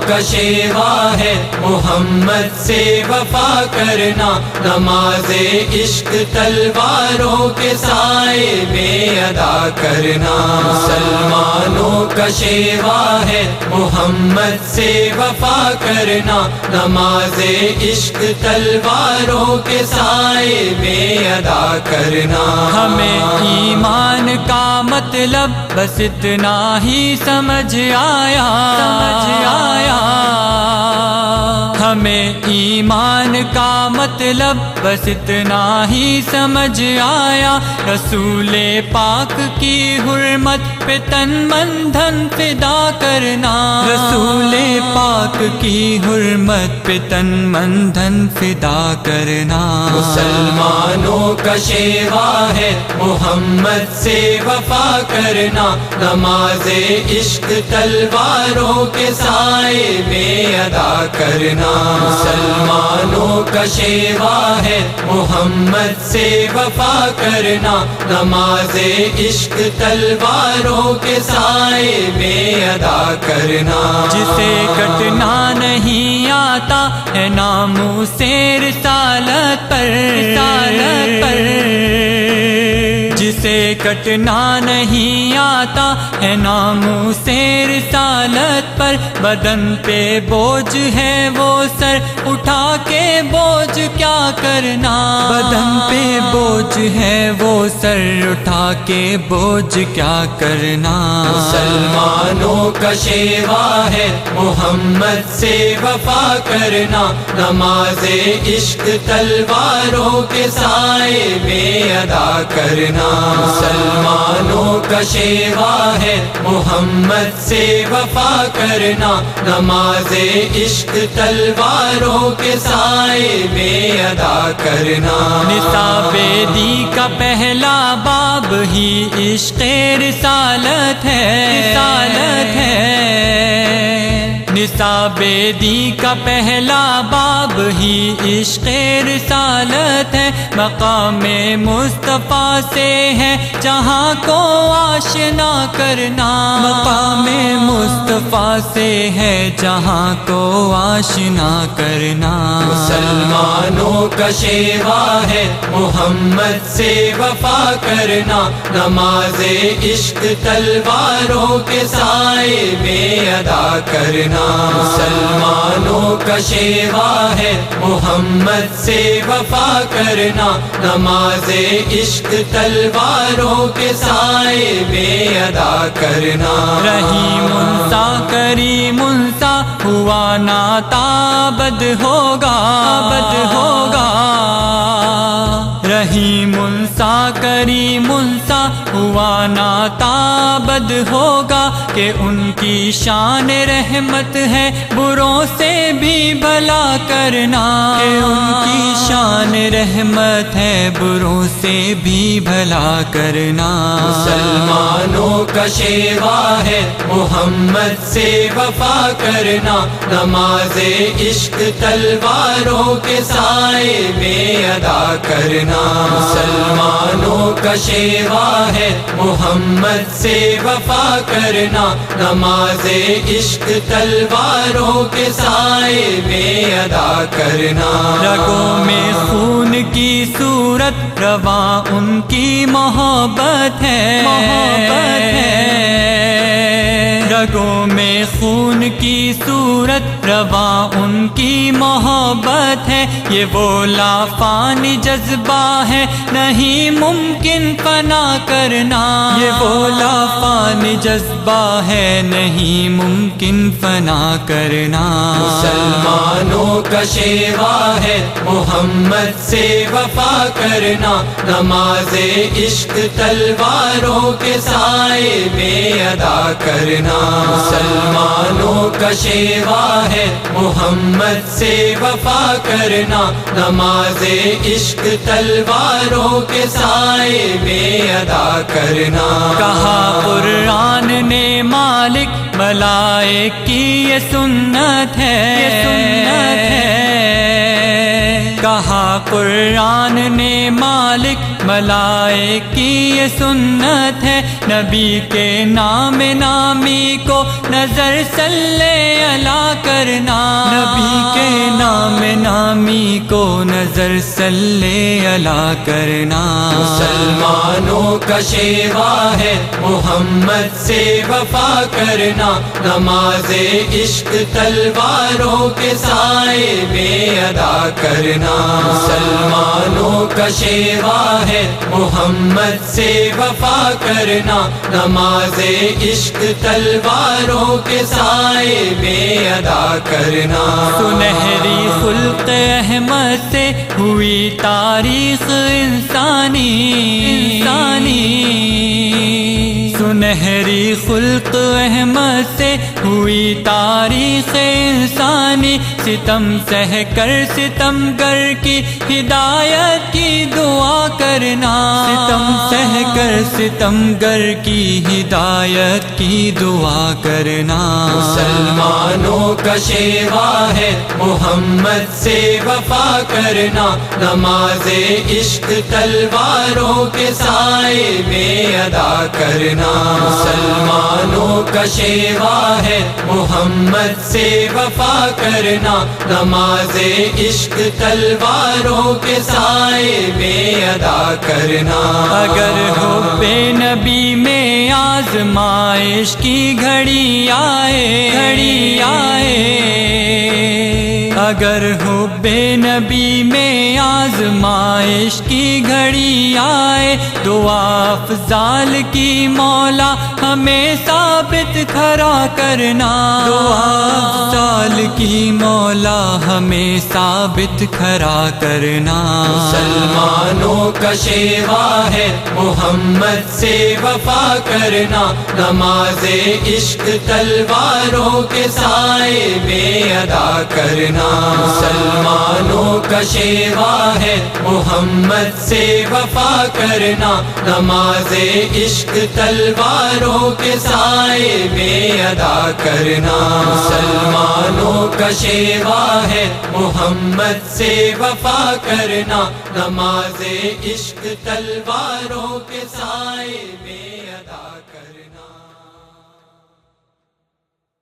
کا شیوا ہے محمد سے وفا کرنا، نماز عشق تلواروں کے سائے میں ادا کرنا۔ مسلمانوں کا شیوا ہے محمد سے وفا کرنا، نماز عشق تلواروں کے سائے میں ادا کرنا۔ ہمیں ایمان کا مطلب بس اتنا ہی سمجھ آیا، ہمیں ایمان کا مطلب بس اتنا ہی سمجھ آیا، رسول پاک کی حرمت پہ تن من دھن فدا کرنا، رسول پاک کی حرمت پہ تن من دھن فدا کرنا۔ مسلمانوں کا شیوا ہے محمد سے وفا کرنا، نماز عشق تلواروں کے سائے میں ادا کرنا۔ مسلمانوں کا شیوا ہے محمد سے وفا کرنا، نماز عشق تلواروں کے سائے میں ادا کرنا۔ جسے کٹنا نہیں آتا ہے ناموس رسالت پر، جسے کٹنا نہیں آتا ہے ناموس رسالت پر، بدن پہ بوجھ ہے وہ سر اٹھا کے بوجھ کیا کرنا، بدن پہ بوجھ ہے وہ سر اٹھا کے بوجھ کیا کرنا۔ مسلمانوں کا شیوا ہے محمد سے وفا کرنا، نماز عشق تلواروں کے سائے میں ادا کرنا۔ مسلمانوں کا شیوا ہے محمد سے وفا کرنا، نماز عشق تلواروں کے سائے میں ادا کرنا۔ نصاب دی کا پہلا باب ہی عشق رسالت ہے، نصاب دی کا پہلا باب ہی عشق رسالت ہے، مقام مصطفیٰ سے ہے جہاں کو آشنا کرنا، مقام مصطفیٰ سے ہے جہاں کو آشنا کرنا۔ مسلمانوں کا شیوا ہے محمد سے وفا کرنا، نماز عشق تلواروں کے سائے میں ادا کرنا۔ مسلمانوں کا شیوا ہے محمد سے وفا کرنا، نماز عشق تلواروں کے سائے میں ادا کرنا۔ رحیم سا کریم سا ہوا ناتابد ہوگا، رحیم سا کریم سا ہوا ناتابد ہوگا، کہ ان کی شان رحمت ہے بروں سے بھی بھلا کرنا، کہ ان کی شان رحمت ہے بروں سے بھی بھلا کرنا۔ مسلمانوں کا شیوا ہے محمد سے وفا کرنا، نماز عشق تلواروں کے سائے میں ادا کرنا۔ مسلمانوں کا شیوا ہے محمد سے وفا کرنا، نماز عشق تلواروں کے سائے میں ادا کرنا۔ رگوں میں خون کی صورت رواں ان کی محبت ہے، رگوں میں خون کی صورت رواں ان کی محبت ہے، یہ وہ لافانی جذبہ ہے نہیں ممکن فنا کرنا، یہ وہ لافانی جذبہ ہے نہیں ممکن فنا کرنا۔ مسلمانوں کا شیوا ہے محمد سے وفا کرنا، نماز عشق تلواروں کے سائے میں ادا کرنا۔ مسلمانوں کا شیوا ہے محمد سے وفا کرنا، نماز عشق تلواروں کے سائے میں ادا کرنا۔ کہا قرآن نے مالک ملائک کی یہ سنت ہے، کہا قرآن نے مالک ملائک کی یہ سنت ہے، نبی کے نام نامی کو نظر صلی اللہ کرنا، نبی کے نام نامی کو نظر صلی اللہ کرنا۔ مسلمانوں کا شیوا ہے محمد سے وفا کرنا، نماز عشق تلواروں کے سائے میں ادا کرنا۔ مسلمانوں کا شیوا ہے محمد سے وفا کرنا، نماز عشق تلواروں کے سائے میں ادا کرنا۔ سنہری خلق احمد سے ہوئی تاریخ انسانی، سنہری خلق احمد سے ہوئی تاریخ انسانی، ستم سہ کر ستم گر کی ہدایت کی دعا کرنا، ستم سہ کر ستم گر کی ہدایت کی دعا کرنا۔ مسلمانوں کا شیوا ہے محمد سے وفا کرنا، نماز عشق تلواروں کے سائے میں ادا کرنا۔ مسلمانوں کا شیوا ہے محمد سے وفا کرنا، نماز عشق تلواروں کے سائے میں ادا کرنا۔ اگر حب نبی میں آزمائش کی گھڑی آئے، اگر حب نبی میں آزمائش کی گھڑی آئے، دعا افضال کی مولا ہمیں ثابت کھڑا کرنا، دعا افضال کی مولا ہمیں ثابت کھڑا کرنا۔ مسلمانوں کا شیوا ہے محمد سے وفا کرنا، نماز عشق تلواروں کے سائے میں ادا کرنا۔ مسلمانوں کا شیوا ہے محمد سے وفا کرنا، نماز عشق تلواروں کے سائے میں ادا کرنا۔ مسلمانوں کا شیوا ہے محمد سے وفا کرنا، نماز عشق تلواروں کے سائے میں